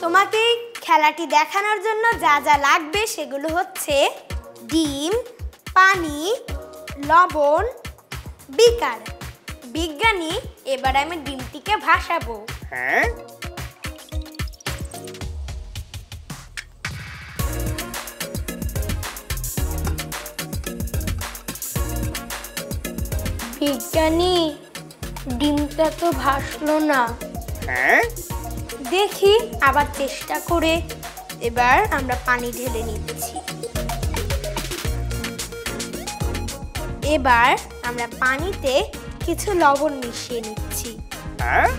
তোমাকে খেলাটি দেখানোর জন্য যা যা লাগবে সেগুলো হচ্ছে ডিম, পানি, লবণ, বিকার। বিজ্ঞানী, এবার আমি ডিমটিকে ভাসাবো। হ্যাঁ, বিজ্ঞানী, ডিমটা তো ভাসলো না। হ্যাঁ, দেখি আবার চেষ্টা করে। এবার আমরা পানি ঢেলে নিচ্ছি। এবার আমরা পানিতে কিছু লবণ মিশিয়ে নিচ্ছি। হ্যাঁ,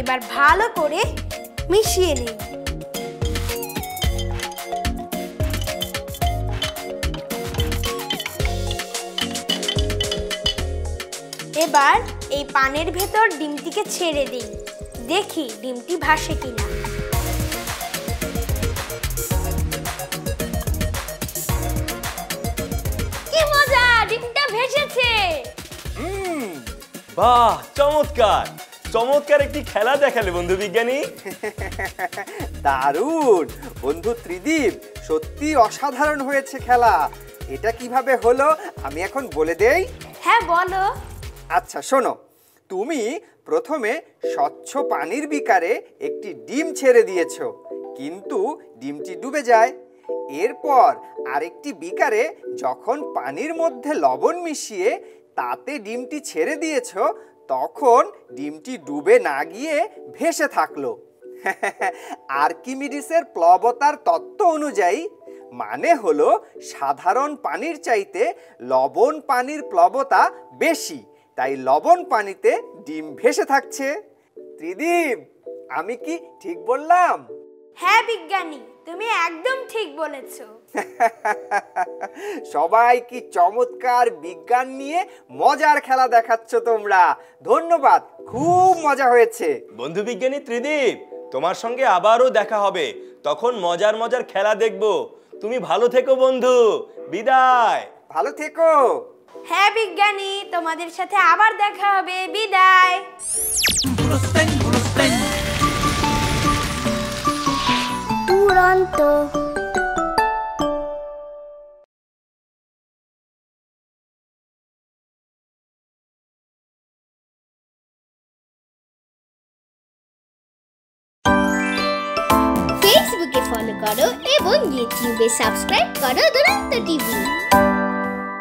এবার ভালো করে মিশিয়ে নিন। এবার এই পানির ভেতর ডিমটিকে ছেড়ে দিন। দেখি ডিমটি ভাসে কিনা। কি মজা, ডিমটা ভেসেছে। বাহ, চমৎকার চমৎকার একটি খেলা দেখালে বন্ধু বিজ্ঞানী। দারুণ বন্ধু ত্রিদীপ, সত্যি অসাধারণ হয়েছে খেলা। এটা কিভাবে হলো আমি এখন বলে দেই। হ্যাঁ বলো। আচ্ছা শোনো, তুমি প্রথমে স্বচ্ছ পানির বিকারে একটি ডিম ছেড়ে দিয়েছো, কিন্তু ডিমটি ডুবে যায়। এরপর আরেকটি বিকারে যখন পানির মধ্যে লবণ মিশিয়ে তাতে ডিমটি ছেড়ে দিয়েছো, তখন ডিমটি ডুবে না গিয়ে ভেসে থাকলো। আর্কিমিডিসের প্লবতার তত্ত্ব অনুযায়ী মানে হলো সাধারণ পানির চাইতে লবণ পানির প্লবতা বেশি, তাই লবণ পানিতে ডিম ভেসে থাকছে। ত্রিদীপ, আমি কি ঠিক বললাম? হ্যাঁ বিজ্ঞানী, তুমি একদম ঠিক বলেছো। সবাই কি চমৎকার বিজ্ঞান নিয়ে মজার খেলা দেখাচ্ছ তোমরা। ধন্যবাদ, খুব মজা হয়েছে। বন্ধু বিজ্ঞানী ত্রিদীপ, তোমার সঙ্গে আবারও দেখা হবে, তখন মজার মজার খেলা দেখবো। তুমি ভালো থেকো বন্ধু, বিদায়। ভালো থেকো। হ্যাঁ বিজ্ঞানী, তোমাদের সাথে আবার দেখা হবে, বিদায়। দুরন্ত। ফেসবুকে ফলো করো এবং ইউটিউবে সাবস্ক্রাইব করো দুরন্ত টিভি।